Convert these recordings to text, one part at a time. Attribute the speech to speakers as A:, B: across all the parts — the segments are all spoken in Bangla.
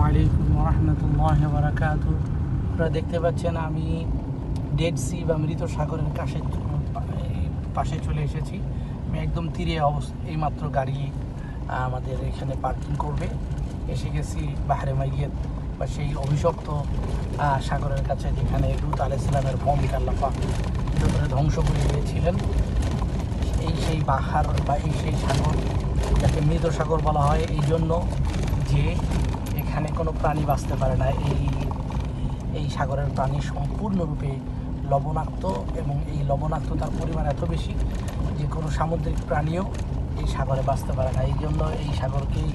A: আলাইকুম ওয়া রাহমাতুল্লাহি ওয়া বারাকাতুহু। আপনারা দেখতে পাচ্ছেন আমি ডেড সি বা মৃত সাগরের পাশে চলে এসেছি। আমি একদম তীরে এইমাত্র গাড়ি আমাদের এখানে পার্কিং করবে। এসে গেছি বাহরে মাইয়িত বা সেই অভিশপ্ত সাগরের কাছে, যেখানে লূত আলাইহিসসালামের কওমকে আল্লাহ পাক ভিতরে ধ্বংস করে দিয়েছিলেন। সেই বাহার বা সেই সাগর, যাকে মৃত সাগর বলা হয় এই জন্য যে এখানে কোনো প্রাণী বাঁচতে পারে না। এই সাগরের প্রাণী সম্পূর্ণরূপে লবণাক্ত, এবং এই লবণাক্ততার পরিমাণ এত বেশি যে কোনো সামুদ্রিক প্রাণীও এই সাগরে বাঁচতে পারে না। এই জন্য এই সাগরকেই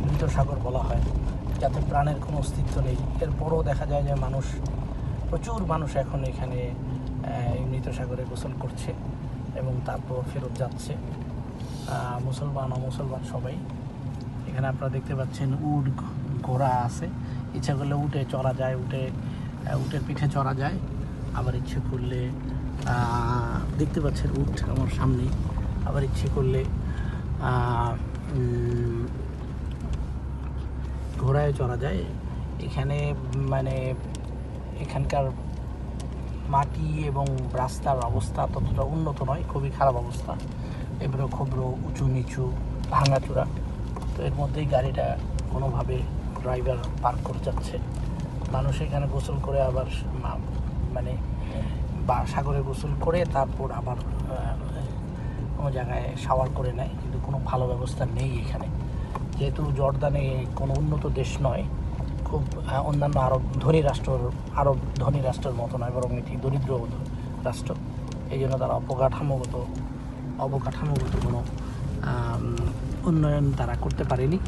A: মৃত সাগর বলা হয়, যাতে প্রাণের কোনো অস্তিত্ব নেই। এরপরও দেখা যায় যে প্রচুর মানুষ এখন এখানে এই মৃত সাগরে গোসল করছে এবং তারপর ফেরত যাচ্ছে। মুসলমান অমুসলমান সবাই। এখানে আপনারা দেখতে পাচ্ছেন উট ঘোড়া আছে, ইচ্ছা করলে উটে চড়া যায়, উটের পিঠে চড়া যায়। আবার ইচ্ছে করলে দেখতে পাচ্ছেন উট আমার সামনে, আবার ইচ্ছে করলে ঘোড়ায় চড়া যায়। এখানে এখানকার মাটি এবং রাস্তার অবস্থা ততটা উন্নত নয়, খুবই খারাপ অবস্থা। এবারে খবর উঁচু নিচু ভাঙাচোরা, তো এর মধ্যেই গাড়িটা কোনোভাবে ড্রাইভার পার্ক করে যাচ্ছে। মানুষ এখানে গোসল করে আবার সাগরে গোসল করে তারপর আবার কোনো জায়গায় শাওয়ার করে নেয়, কিন্তু কোনো ভালো ব্যবস্থা নেই এখানে। যেহেতু জর্দানে কোনো উন্নত দেশ নয়, খুব অন্যান্য আরব ধনী রাষ্ট্রের মতো নয়, বরং এটি দরিদ্র রাষ্ট্র। এই জন্য তারা অবকাঠামোগত কোনো উন্নয়ন তারা করতে পারেনি।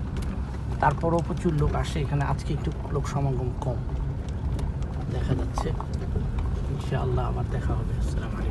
A: তারপরও প্রচুর লোক আসে এখানে। আজকে একটু লোক সমাগম কম দেখা যাচ্ছে। ইনশাআল্লাহ আবার দেখা হবে। আসসালামু আলাইকুম।